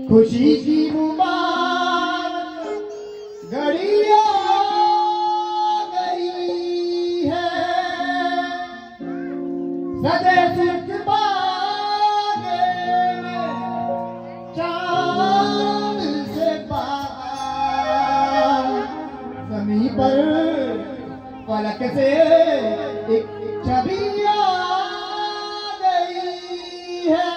खुशी की मुबारक घड़ी आ गई है, सजे सुख बागे में चांद से पार, ज़मीं पर फलक से एक छवि आ गई है।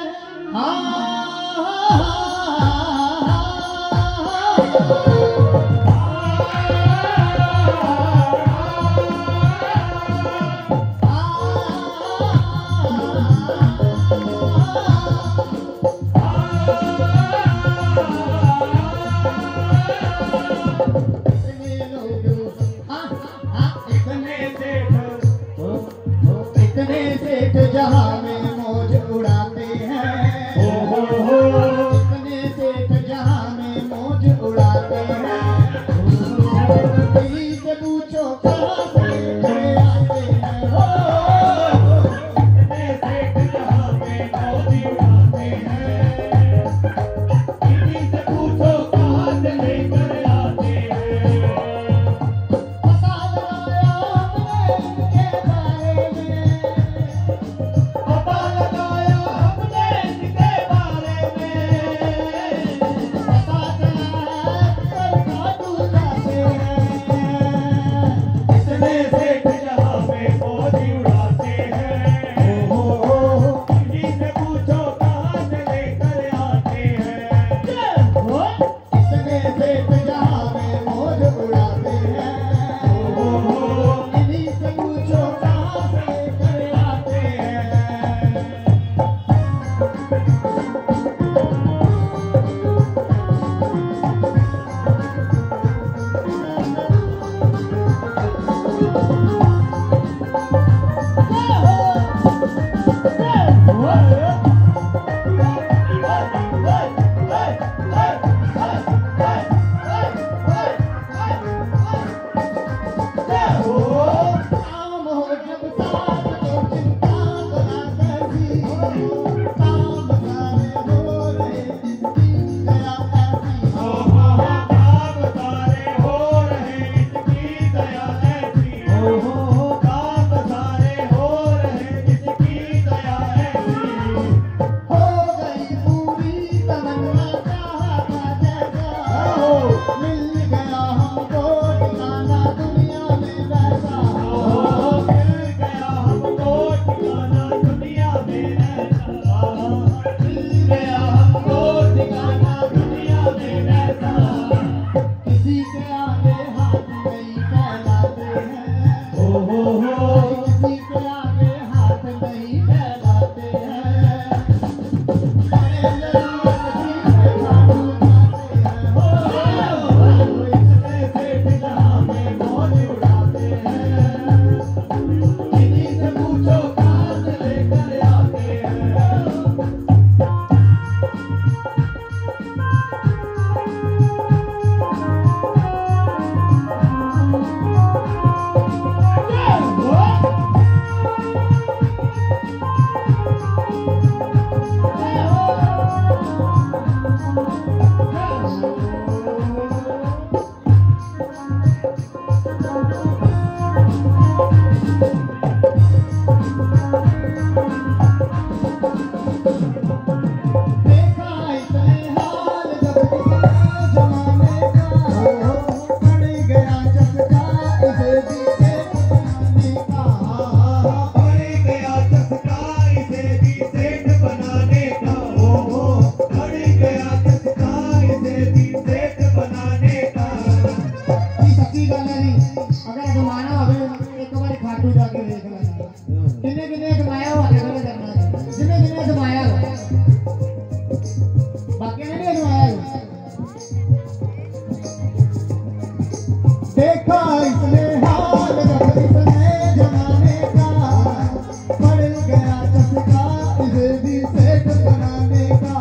जाने का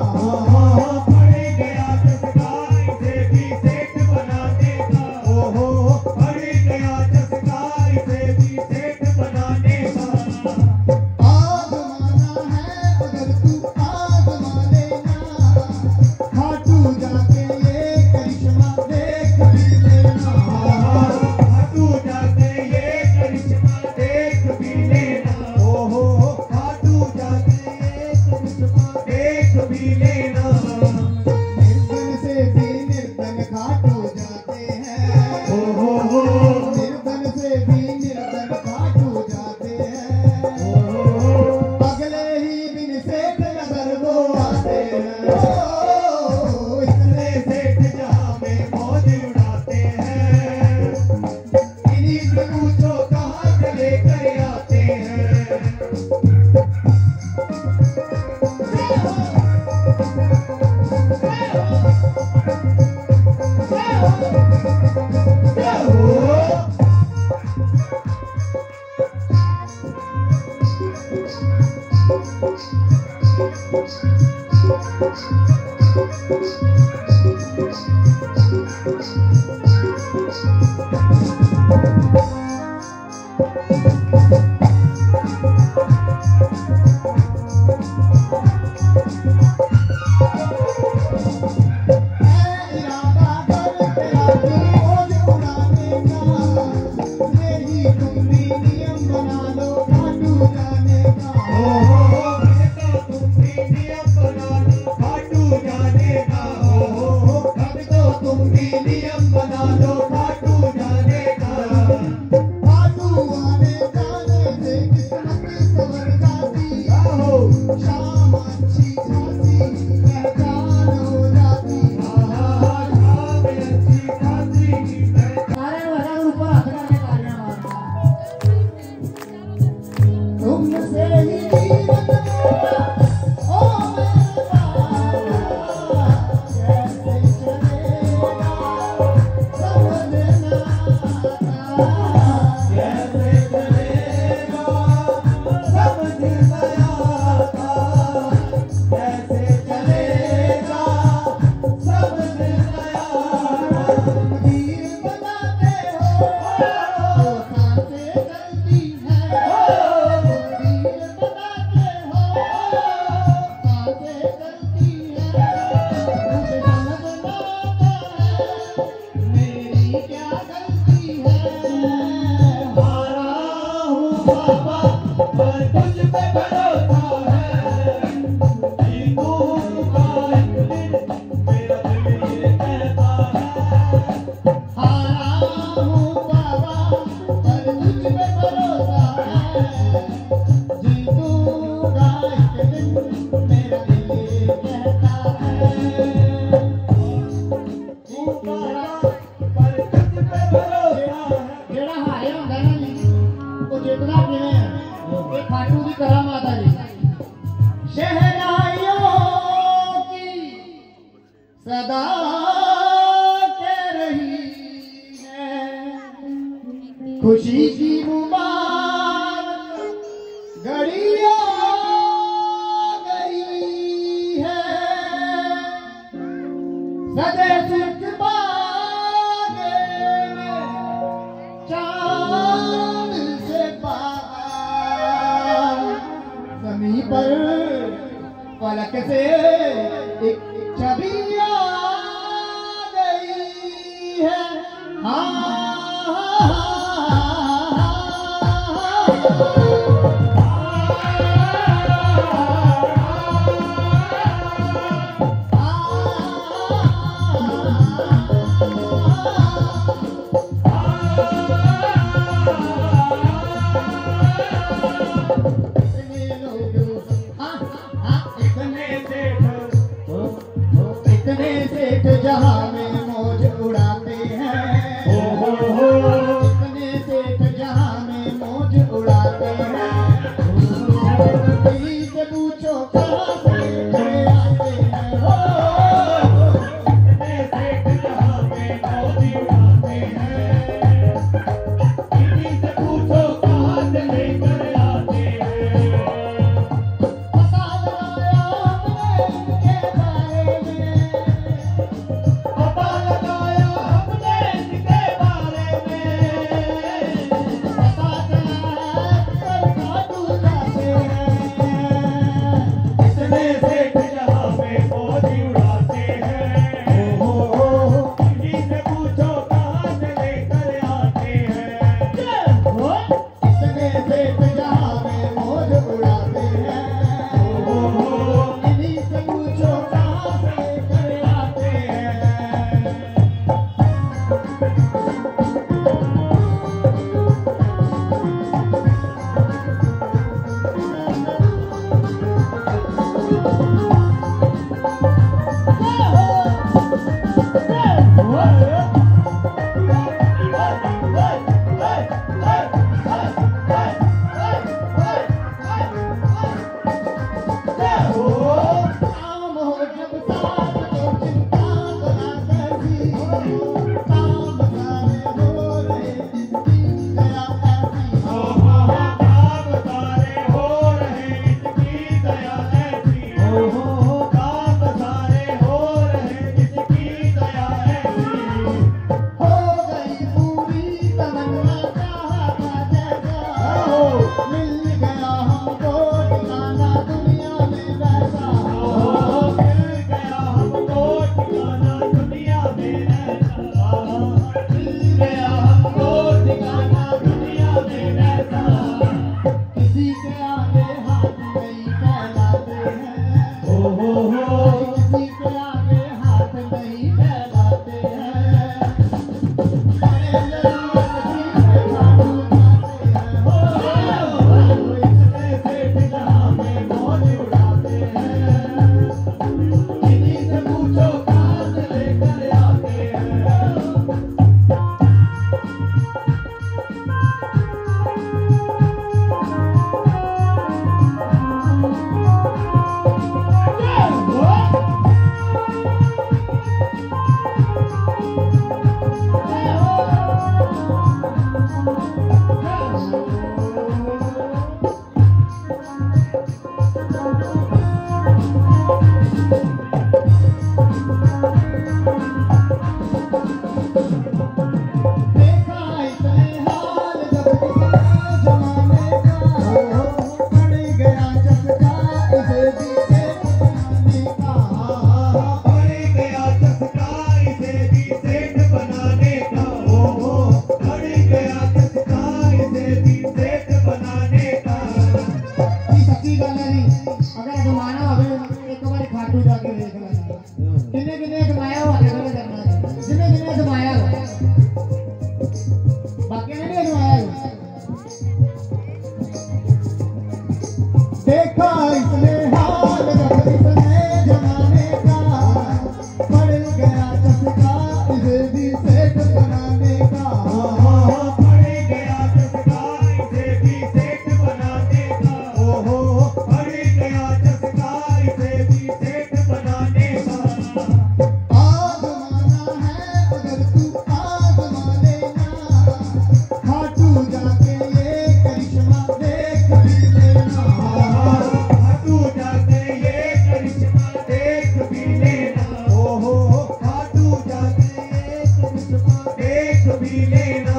पड़ गया चस्का इसे भी सेठ बनाने का ओहो पड़ गया चस्का इसे भी सेठ बनाने का आजमाना है अगर तू आजमा लेना खाटू जाके ये करिश्मा देख भी लेना खाटू जाके ये करिश्मा देख भी लेना ओहो खाटू जाके ये करिश्मा देख भी लेना निर्धन से भी निर्धन खाटू जाते हैं ओहो निर्धन से भी निर्धन खाटू जाते हैं अगले ही दिन सेठ नगर वो आते हैं इतने सेठ जहां में मौज उड़ाते हैं इन्हीं से पूछो कहां से लेकर आते हैं इरादा कर तेरा भी मौज उड़ाने का यही तुम भी नियम बना लो खाटू जाने का तुम भी नियम बना लो खाटू जाने का अब तो तुम भी नियम बना लो खाटू जाने का खाटू आने जाने से किस्मत संवर जाती शाम अच्छी खासी पहचान हो जाती तुमसे ही जीवन मेरा ओ मेरा कैसे चलेगा समझना कैसे चलेगा समझ गया था कैसे चलेगा समझ गया तीर बनाते हो सांसें चलती है तीर बनाते हो सांसें चलती है मुझे समझना आता है मेरी क्या गलती है हारा हूँ बाबा पर तुझ पे भरोसा है जीतूंगा एक दिन मेरा दिल ये कहता है हारा हूँ बाबा पर तुझ पे भरोसा है जीतूंगा एक दिन मेरा दिल ये कहता है पर तुझ पे भरोसा है ਜਿਹੜਾ ਹਾਰਿਆ ਹੁੰਦਾ ਨਾ ਜੀ ਉਹ ਜਿੱਤਦਾ ਕਿਵੇਂ ਆ ਇਹ ਖਾਟੂ ਦੀ ਕਰਾਮਾਤ ਆ ਜੀ शहनाइयों की सदा कह रही है खुशी की मुबारक घड़ी आ गई है सजे सिर्फ बागे में चांद से पार जमी पर फलक से एक छवि आ गई है इतने सेठ जहां में मौज उड़ाते हैं इतने सेठ जहां में मौज उड़ाते हैं किसी से पूछो कहां से लेकर आते हैं इतने सेठ जहां में मौज उड़ाते हैं किसी से पूछो कहां से लेकर आते हैं बता दो जाके देख लेना किन्ने किन्ने कमाया हो आगे नहीं करना जिन्ने जिन्ने कमाया हो बाकी ने नहीं कमाया देखा इसने हाल जब इसने जमाने का पड़ गया चस्का इसे भी सेठ बनाने का पड़ गया चस्का इसे भी सेठ बनाने का पड़ गया चस्का इसे भी सेठ बनाने का आजमाना है अगर तू आजमा लेना खाटू जाके ये करिश्मा देख भी लेना खाटू जाके ये करिश्मा देख भी लेना खाटू जाके ये करिश्मा देख भी लेना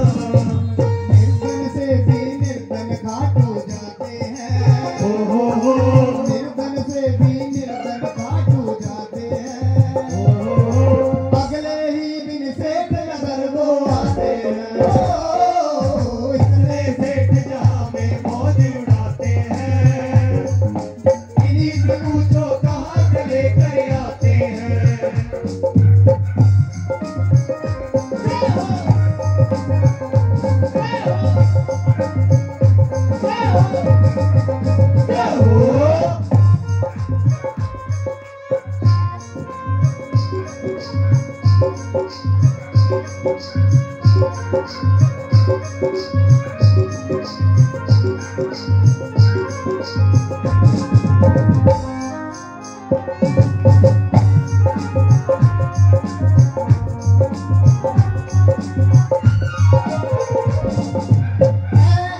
निर्धन से भी निर्धन खाटू जाते हैं निर्धन से भी निर्धन खाटू जाते हैं अगले ही दिन सेठ नगर वो आते हैं इतने सेठ जहां में मौज उड़ाते हैं इन्हीं से पूछो कहां से लेकर आते हैं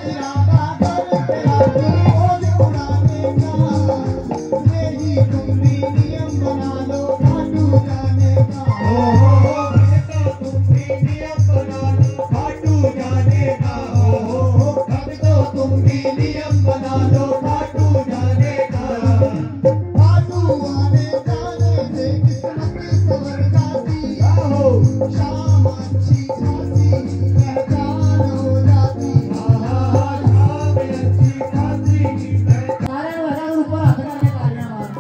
इरादा कर तेरा मौज उड़ाने का यही तुम भी नियम बना लो खाटू जाने का तुम भी नियम बना लो खाटू जाने का अब तो तुम भी नियम बना लो खाटू जाने का खाटू आने जाने से किस्मत संवर जाती शाम अच्छी खासी पहचान हो जाती सारे वाला ऊपर हाथ करके तालियां मारना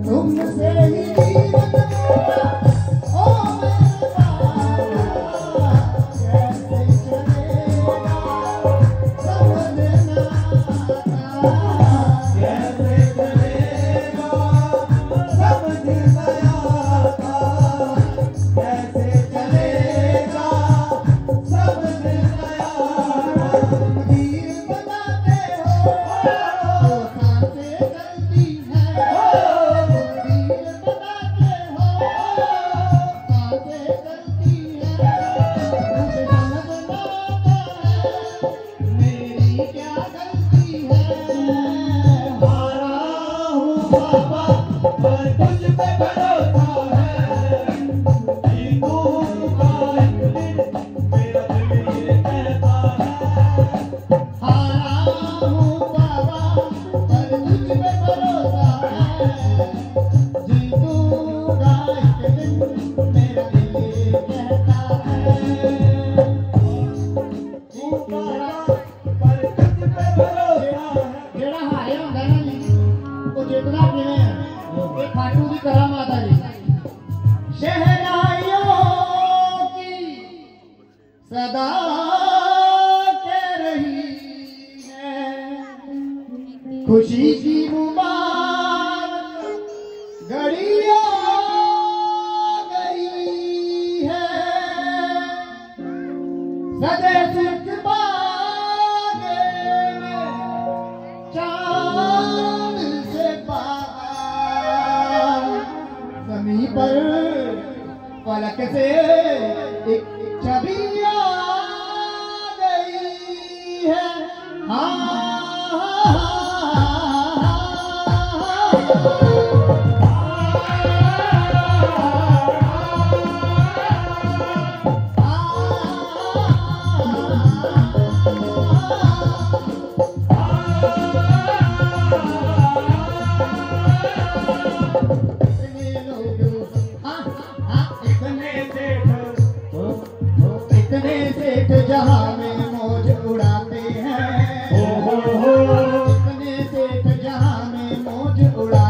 तुमसे ही जीवन मेरा ओ मेरा कैसे चलेगा समझना कैसे चलेगा समझ गया था कैसे चलेगा समझ गया तीर बनाते हो सांसें चलती है तीर बनाते हो सांसें चलती है मुझे समझना आता है मेरी क्या गलती है हारा हूँ बाबा पर तुझ पे भरोसा है जीतूंगा एक दिन मेरा दिल ये कहता है हारा हूँ बाबा पर तुझ पे भरोसा है जीतूंगा एक दिन मेरा दिल ये कहता है तू बाबा पर तुझ पे भरोसा है ਜਿਹੜਾ ਹਾਰਿਆ ਹੁੰਦਾ ਨਾ ਜੀ ਉਹ ਜਿੱਤਦਾ ਕਿਵੇਂ ਆ ਇਹ ਖਾਟੂ ਦੀ ਕਰਾਮਾਤ ਆ ਜੀ शहनाइयों की सदा कह रही है खुशी की मुबारक घड़ी आ गई है सजे सिर्फ बागे में चांद से पार ज़मीं पर फलक से एक छवि आ गई है इतने सेठ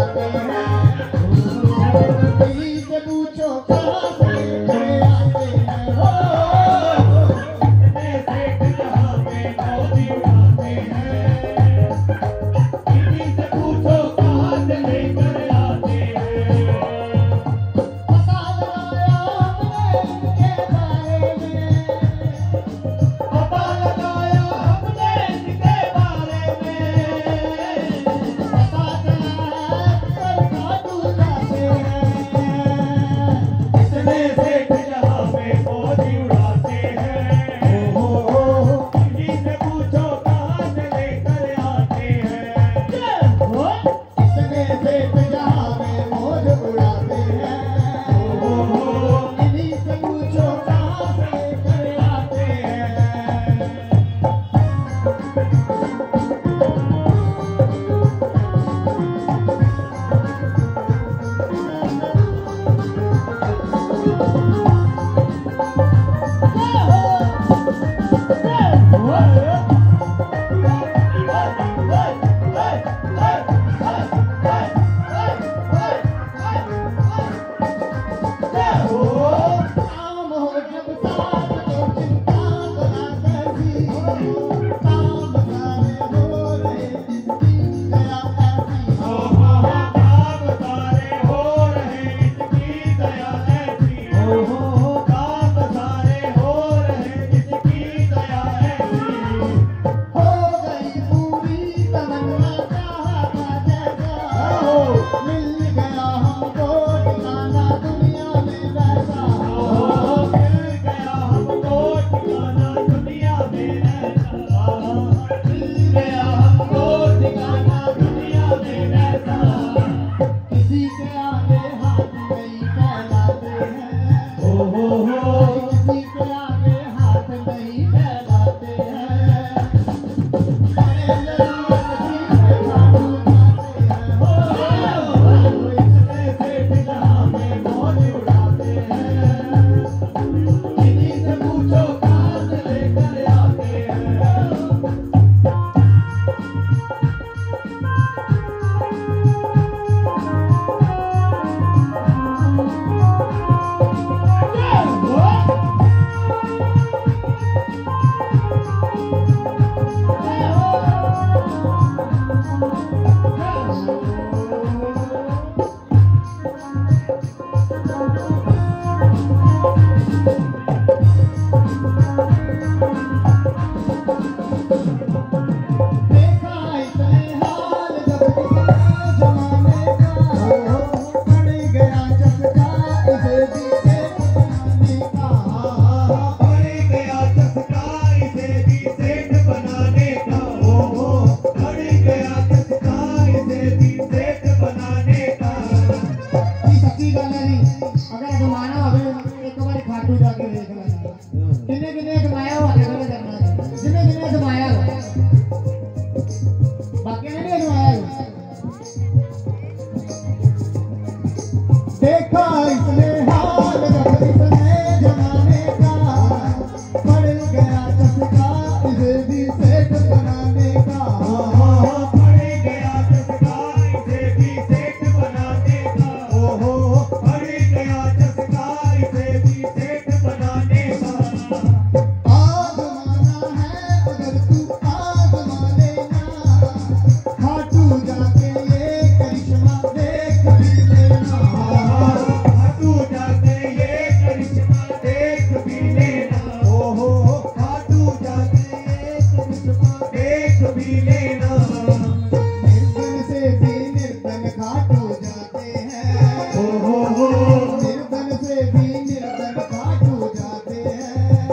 उड़ाते हैं। किसी से पूछो कहाँ से लेकर आते हैं। हो इतने सेठ जहाँ पे मौज उड़ाते हैं, किसी से पूछो कहाँ से लेकर आते हैं। पता लगाया हमने इनके बारे में, पता लगाया हमने इनके बारे में, पता चला अक्सर खाटू जाते हैं। इतने सेठ जहाँ पे मौज उड़ाते हैं, किसी से पूछो कहाँ से लेकर आते हैं। हो इतने सेठ जहाँ में मौज उड़ाते हैं। किसी से पूछो कहाँ से लेकर आते हैं। काम हो जब साथ तो चिंता बना कैसी, काम सारे हो रहे जिसकी दया ऐसी। काम सारे हो रहे इसकी दया ऐसी, काम सारे हो रहे इसकी दया ऐसी। हो गई पूरी तमन्ना चाहा था जैसा, मिल गया हमको ठिकाना दुनिया में वैसा। मिल गया हमको ठिकाना दुनिया में ऐसा, मिल गया हमको ठिकाना दुनिया में ऐसा। किसी के आगे हाथ नहीं फैलाते हैं, किसी के आगे हाथ नहीं फैलाते हैं। बड़े जरूरत भी है खाटू जाते हैं। हो इतने सेठ जहाँ में मौज उड़ाते हैं, किसी से पूछो कहाँ से लेकर आते हैं। देखा इतने हाल जब किसी जमाने का, पड़ गया चस्का इसे भी सेठ बनाने का। पड़ गया चस्का इसे भी सेठ बनाने का, पड़ गया चस्का इसे भी सेठ बनाने का। ये सच्ची गल है नहीं, अगर जमाना होवे एक बार खाटू जाके देख लेना। किन्ने किन्ने कमाया हो आगे वाले करना, जिन्ने जिन्ने जमाया हो, बाकी ने नहीं जमाया हो। देखा इसने हाल जब इसने जमाने का, पड़ गया चस्का इसे भी सेठ बनाने का। पड़ गया चस्का इसे भी सेठ बनाने का, पड़ गया चस्का इसे भी सेठ बनाने का। आजमाना है अगर तू आजमा लेना, खाटू जाके ये करिश्मा देख भी लेना। खाटू जाके ये करिश्मा देख भी लेना, खाटू जाके ये करिश्मा देख भी लेना। निर्धन से भी निर्धन खाटू जाते हैं, निर्धन से भी निर्धन खाटू जाते हैं।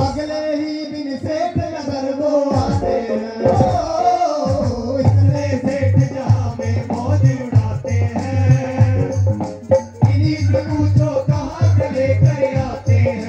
अगले ही दिन सेठ अगर वो आते हैं। ओ, इतने सेठ जहाँ में मौज उड़ाते हैं, इन्हीं से पूछो कहाँ से लेकर आते हैं।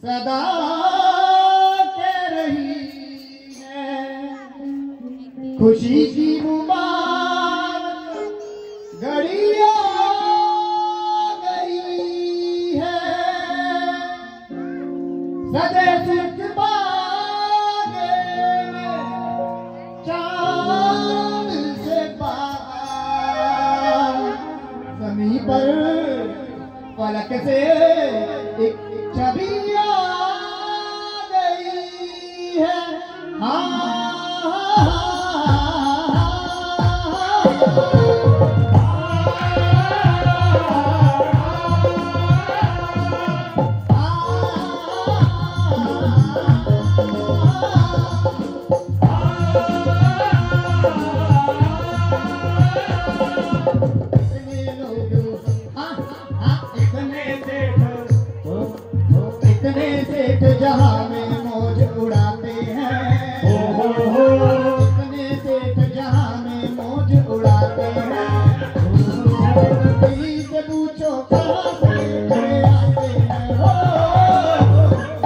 सदा कह रही है खुशी की मुबारक घड़ी आ गई है सदे सुख बागे में चांद से पार ज़मीं पर फलक से एक छवि आ गई है इतने सेठ जहां में मौज उड़ाते हैं इतने सेठ जहां में मौज उड़ाते हैं दिल्ली से पूछो कहां से चले आते हैं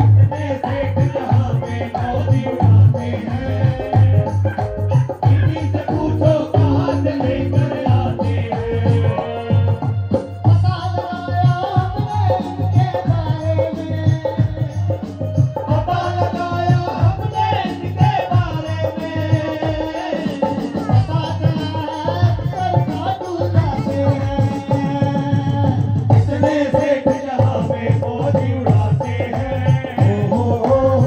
इतने सेठ जहां में मौज उड़ाते हैं दिल्ली से पूछो कहां से लेकर आते हैं पता लगाया हमने इनके बारे में पता लगाया हमने इनके बारे में पता चला कल काटू जाते हैं इतने सेठ जहां में मौज उड़ाते हैं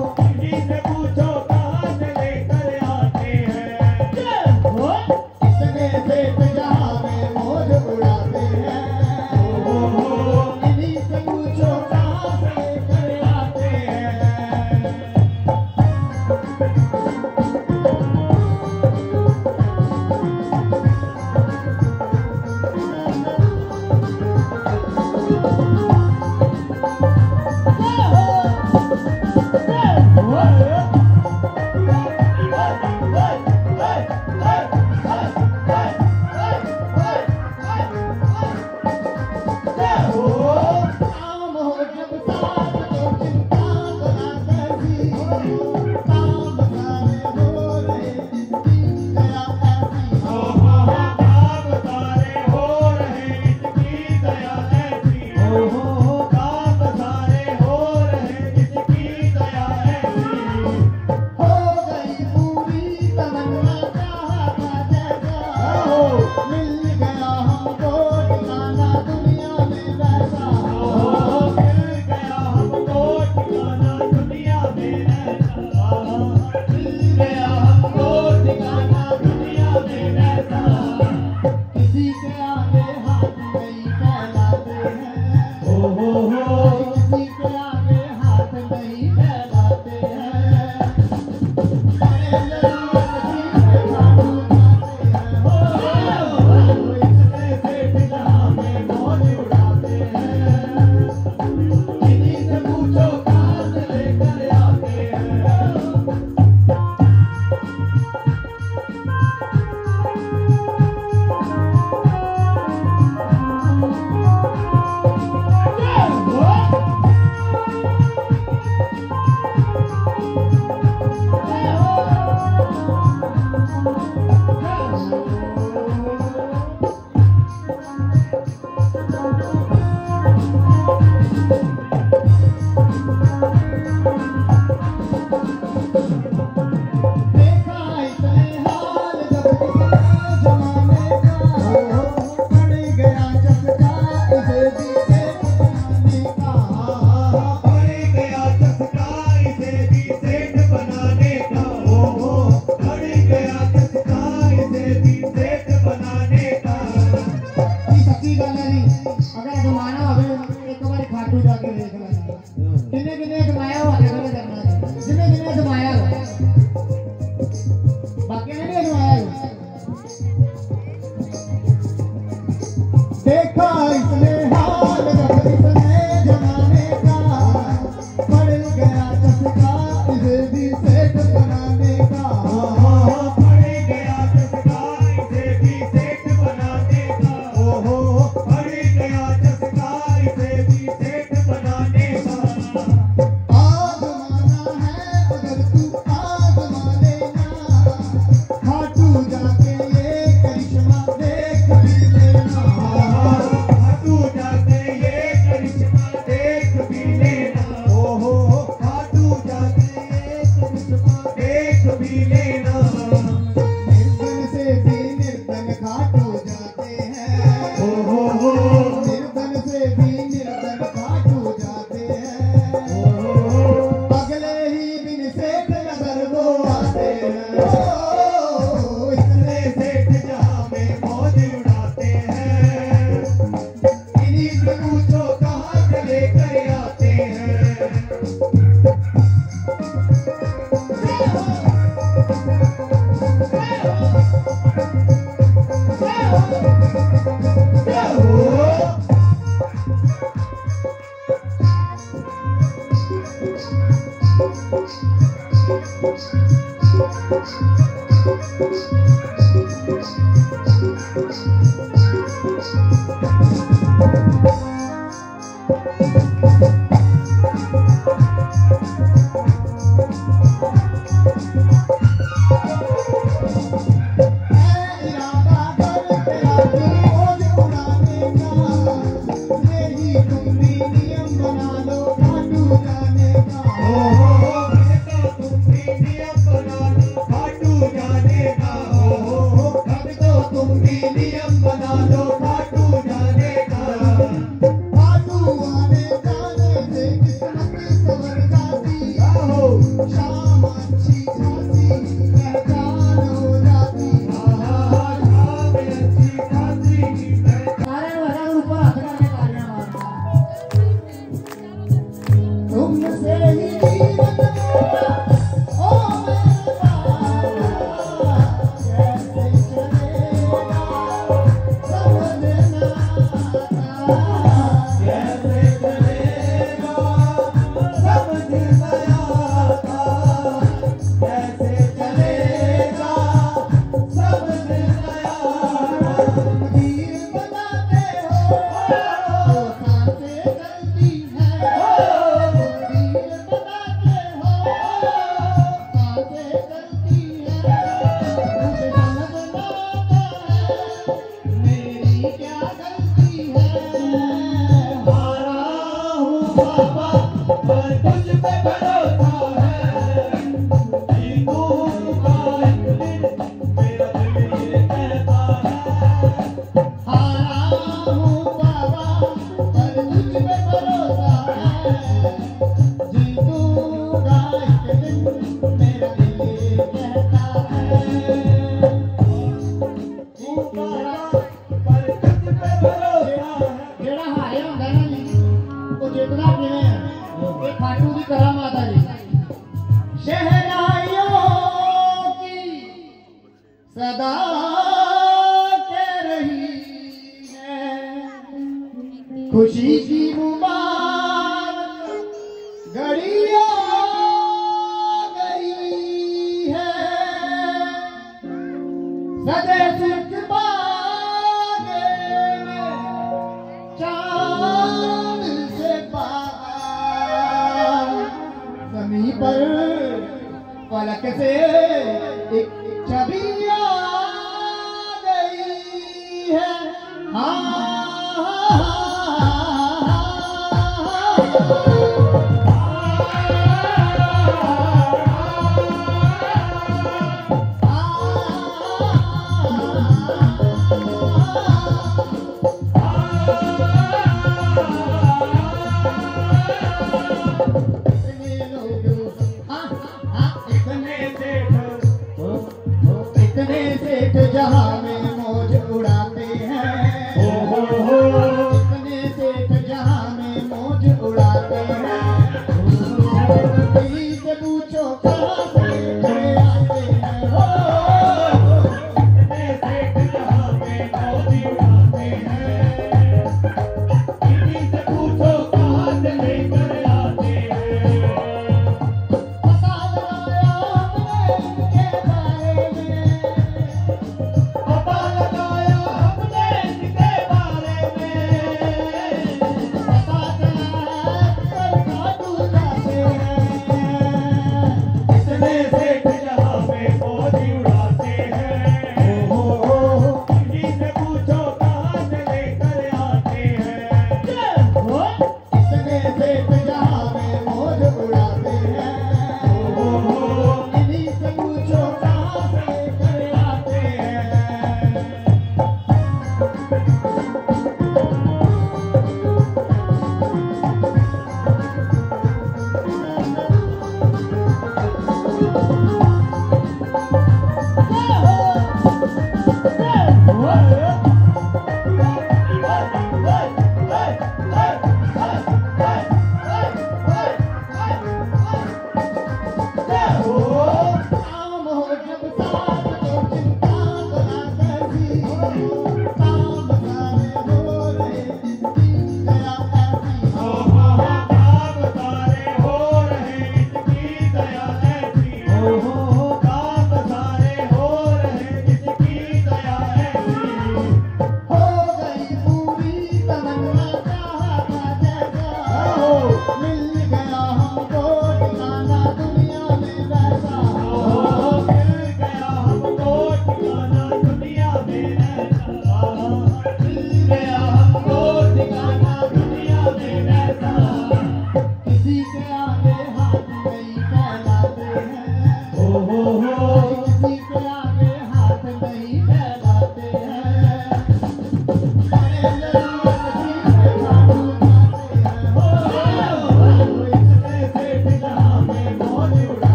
किसी से पूछो कहां से लेकर आते हैं इतने सेठ जहां में मौज उड़ाते हैं किसी से पूछो कहां से लेकर आते हैं काम हो जब साथ तो चिंता तो ना करती काम सेठ बनाने का। पड़ गया चस्का इसे भी सेठ बनाने का। पड़ गया चस्का इसे भी सेठ बनाने का। आजमाना है अगर तू आजमा लेना, खाटू जाके ये करिश्मा देख भी लेना। खाटू जाके ये करिश्मा देख भी लेना। खाटू जाके ये करिश्मा देख भी लेना। निर्धन से भी निर्धन खाटू जाते हैं। निर्धन से भी निर्धन खाटू जाते हैं। अगले ही दिन सेठ नजर वो आते हैं। इतने सेठ जहां में मौज उड़ाते हैं। इन्हीं से पूछो कहाँ से लेकर आते हैं। इरादा कर तेरा मौज उड़ाने का, यही तुम भी नियम बना लो खाटू जाने का। तुम भी नियम बना लो खाटू जाने का। अब तो तुम भी नियम बना लो खाटू जाने का। खाटू आने जाने से किस्मत संवर जाती, शाम अच्छी खासी पहचान हो जाती। शाम अच्छी खासी सारे वाला ऊपर हाथ करके तालियां मारना। तुमसे ही जीवन मेरा, ओ मेरे बाबा, कैसे चलेगा समझ ना आता। कैसे चलेगा समझ न आता। कैसे चलेगा समझ न आता। तीर बनाते हो सांसें चलती है। तीर बनाते हो सांसें चलती है। मुझे समझ ना आता है मेरी क्या गलती है। हारा हूँ बाबा पर तुझ पे भरोसा है। जीतूंगा एक दिन मेरा दिल ये कहता है। हारा हूँ बाबा पर तुझ पे भरोसा है। जीतूंगा एक दिन मेरा दिल ये कहता है। ऊपरा पर तुझ पे भरोसा है। ਜਿਹੜਾ ਹਾਰਿਆ ਹੁੰਦਾ ਨਾ ਜੀ ਉਹ ਜਿੱਤਦਾ ਕਿਵੇਂ ਆ ਇਹ ਖਾਟੂ ਦੀ ਕਰਾਮਾਤ ਆ ਜੀ शहनाइयों की सदा कह रही है, खुशी की मुबारक घड़ी आ गई है। सजे सुख बागे में चांद से पार, ज़मीं पर फलक से एक छवि आ गई है। इतने सेठ जहां में मौज उड़ाते हैं। इतने सेठ जहां में मौज उड़ाते हैं। किसी से पूछो कहाँ से चले आते हैं। इतने सेठ जहां में मौज उड़ाते हैं। किसी से पूछो कहाँ से लेकर आते हैं। पता लगाया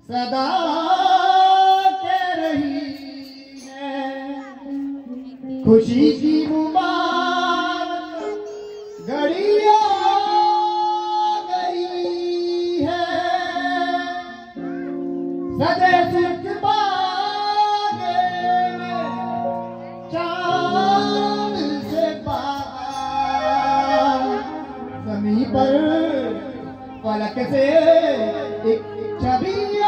सदा कह रही है खुशी की मुबारक घड़ी आ गई है सजे सुख बागे में चांद से बाहर ज़मीं पर फलक से एक छवि आ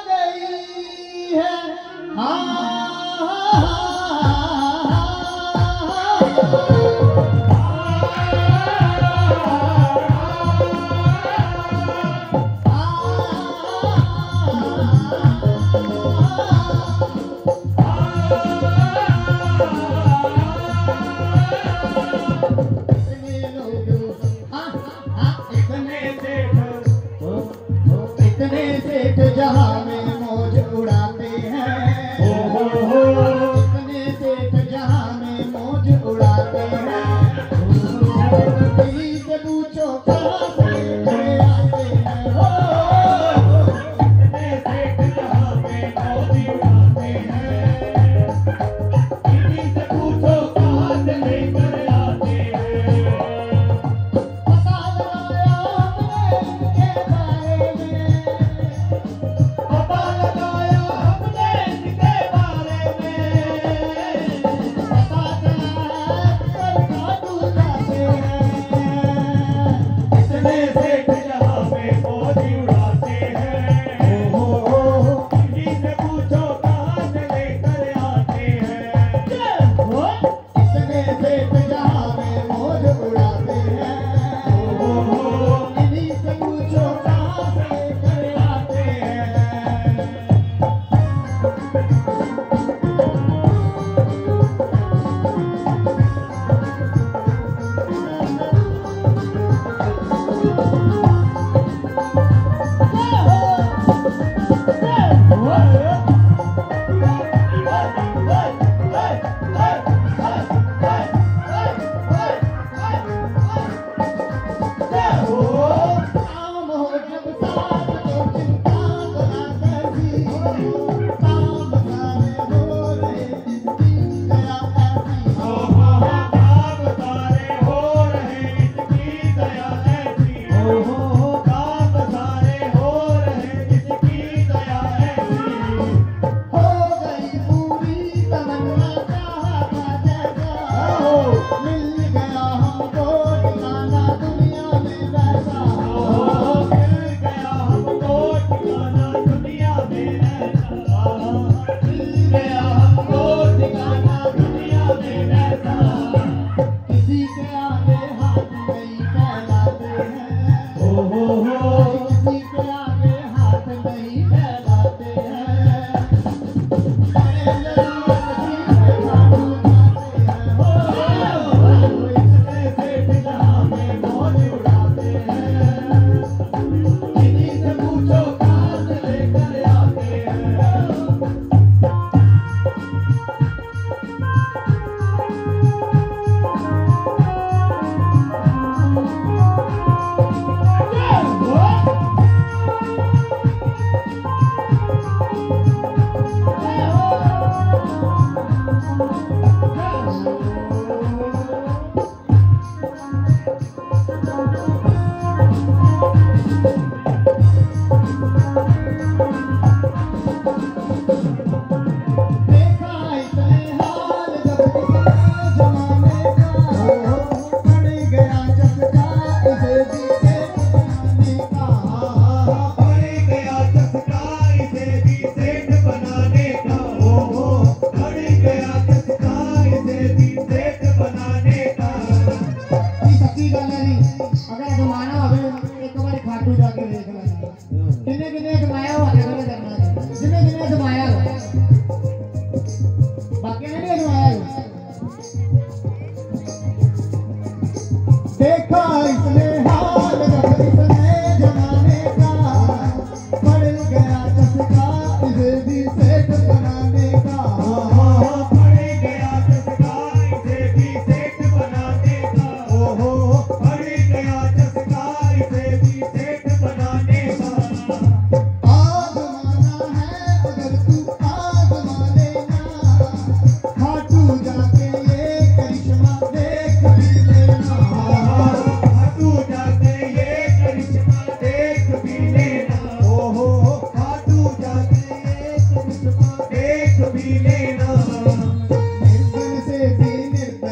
गई है। हाँ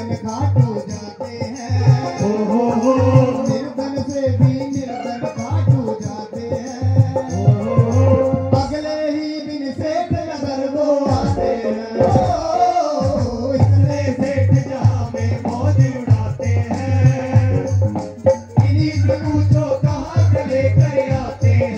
निर्धन खाटू जाते हैं। निर्धन से भी निर्धन खाटू जाते हैं। अगले ही दिन सेठ नगर वो आते हैं। इतने सेठ जहाँ में मौज उड़ाते हैं, इन्हीं से पूछो कहाँ से लेकर आते हैं।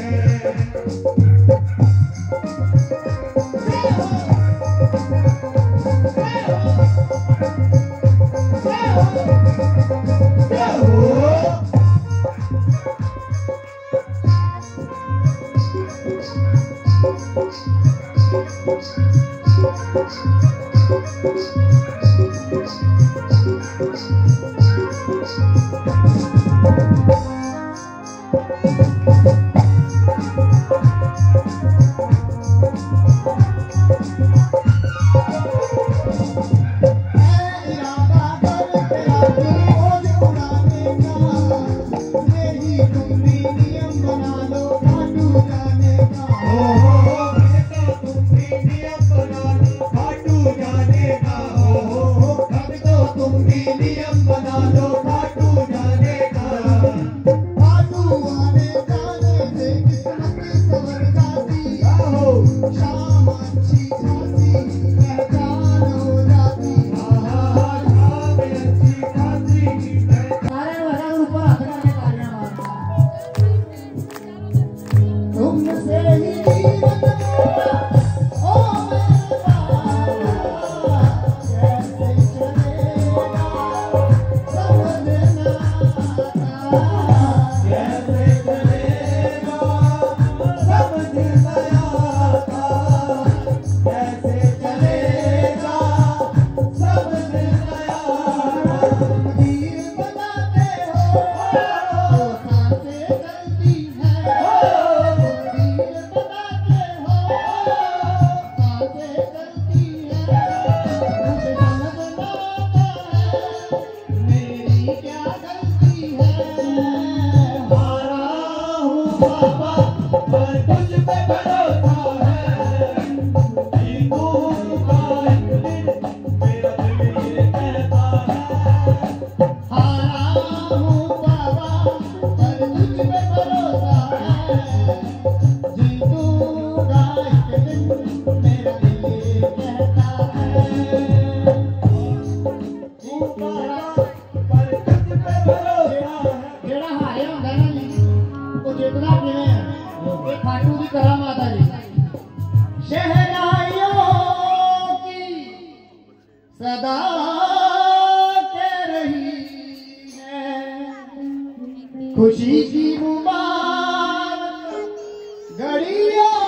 सदा के रही है खुशी की मुबारक घड़ियां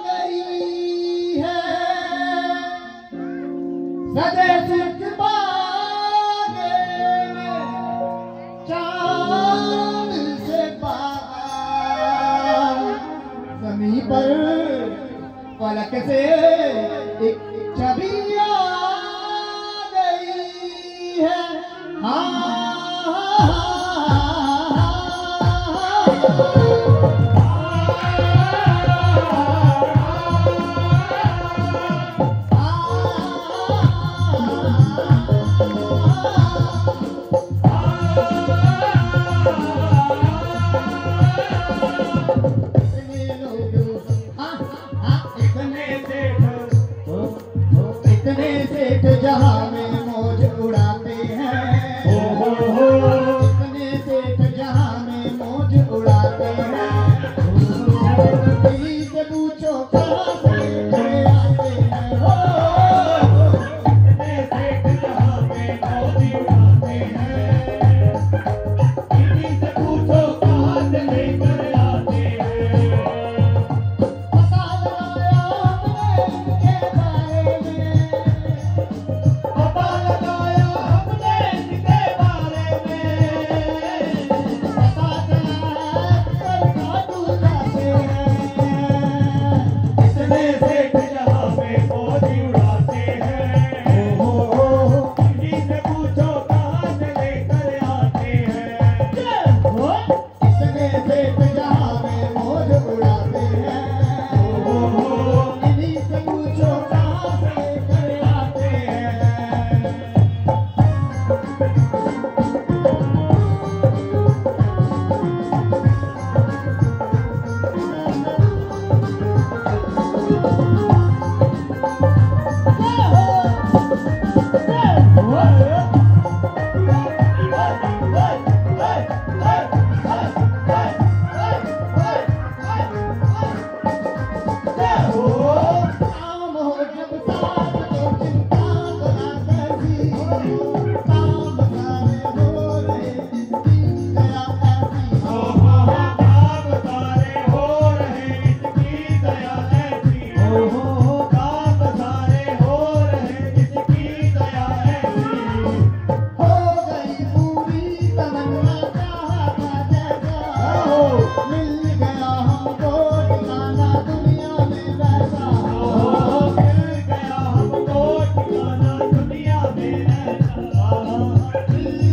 गई है सदे सुख बागे में चांद से पार जमीन पर फलक से एक छवि आ गई है। इतने सेठ जहाँ में मौज उड़ाते हैं।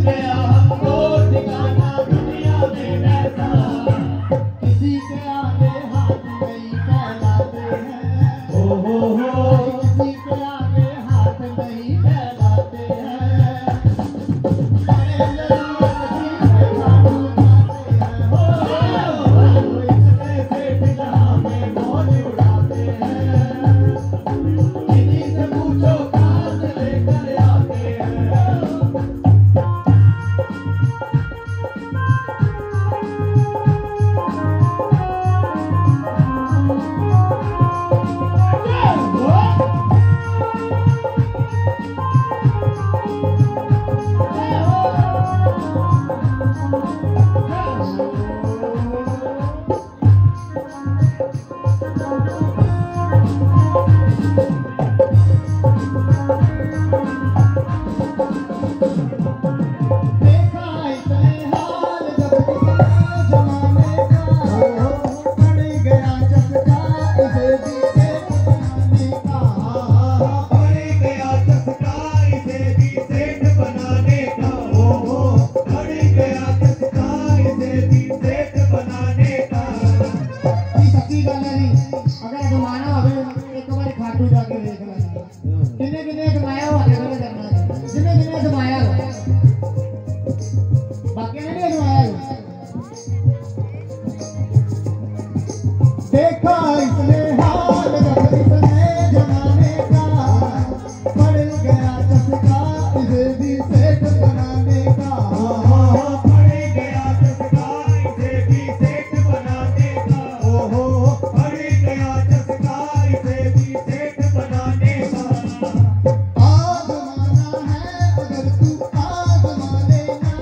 गया हमको ठिकाना दुनिया में ऐसा, किसी के आगे हाथ नहीं फैलाते हैं, किसी के आगे हाथ नहीं फैलाते हैं, बड़े जरूरत थी खाटू जाते हैं, इसमें सेठ जहाँ में मौज उड़ाते हैं, किसी से पूछो कहाँ से लेकर आते हैं। देखा इतने हाल जब किसने जमाने का, पड़ गया चस्का इसे भी सेठ बनाने का, पड़ गया चस्का इसे भी सेठ बनाने का, पड़ गया चस्का इसे भी सेठ बनाने का। ये सच्ची गल है नहीं, अगर जमाना होवे एक बार खाटू जाके देख लेना, किन्ने किन्ने जमाया हो आगे बोले करना, जिन्ने जिन्ने जमाया हो बाकी ने नहीं जमाया हो। देखा इसने हाल जब किसने जमाने का, पड़ गया चस्का इसे भी सेठ बनाने का, पड़ गया चस्का इसे भी सेठ बनाने का, पड़ गया चस्का इसे भी सेठ बनाने का। आजमाना है अगर तू आजमा लेना,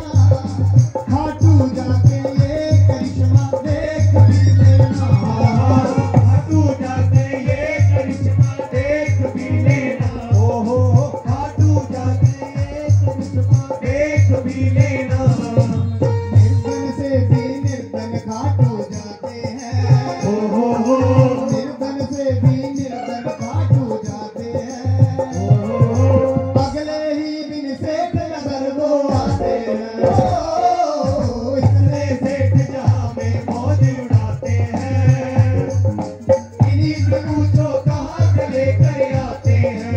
खाटू जाके ये करिश्मा देख भी लेना, खाटू जाके ये करिश्मा देख भी लेना, खाटू जाके ये करिश्मा देख भी लेना। निर्धन से भी निर्धन खाटू जाते हैं, निर्धन से भी निर्धन खाटू जाते हैं, अगले ही दिन सेठ नगर वो आते हैं, इतने सेठ जहाँ में मौज उड़ाते हैं, इन्हीं से पूछो कहाँ से लेकर आते हैं।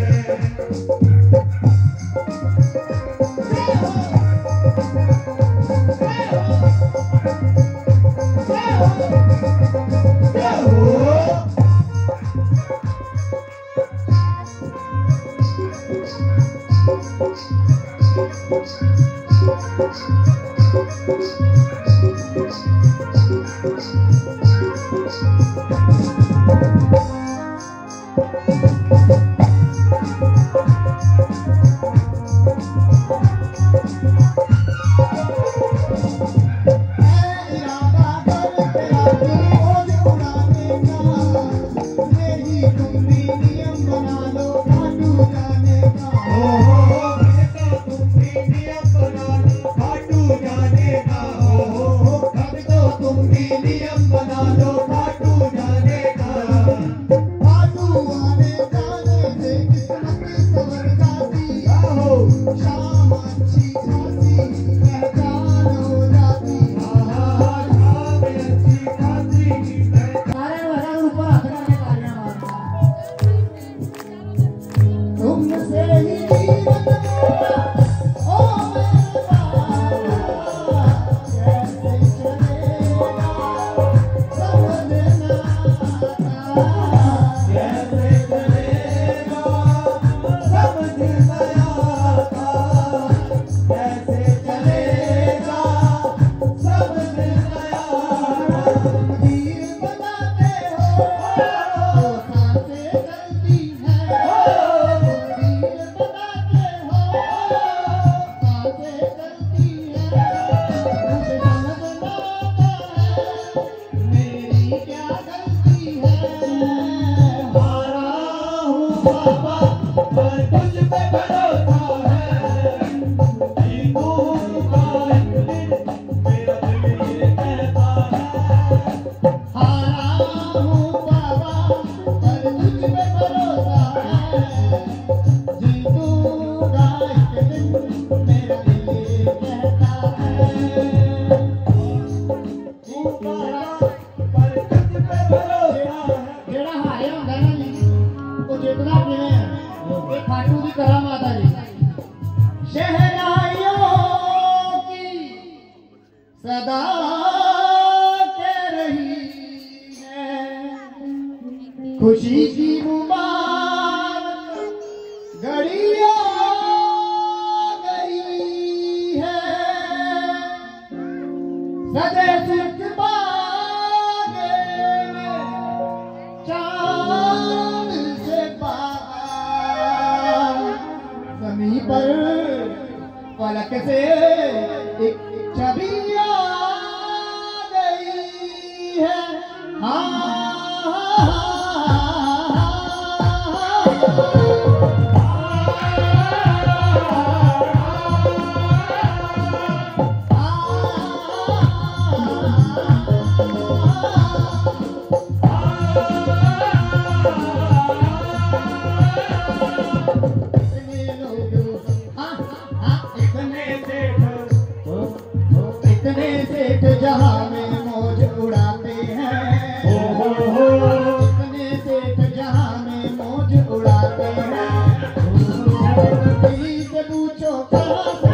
इरादा कर तेरा दिल मौज उड़ाने का, यही तुम भी नियम बना लो खाटू जाने का, तुम भी नियम बना लो खाटू जाने का, अब तो तुम भी नियम बना लो खाटू जाने का। खाटू आने जाने से किस्मत सवर जाती, शाम अच्छी खासी पहचान हो जाती, सारे वजह ऊपर हाथ करके तालियां मारना, तुमसे ही जीवन मेरा, ओ मेरे बाबा, कैसे चलेगा समझना आता, कैसे चलेगा समझ में आता, शहनाइयों की सदा कह रही है, खुशी की मुबारक घड़ियां गई है, सजे सिर्फ बागे में चांद से पार, ज़मीं पर फलक से एक छवि आ गई है। इतने सेठ जहां में मौज उड़ाते हैं, इतने सेठ जहां में मौज उड़ाते हैं, दिल्ली से पूछो कहाँ से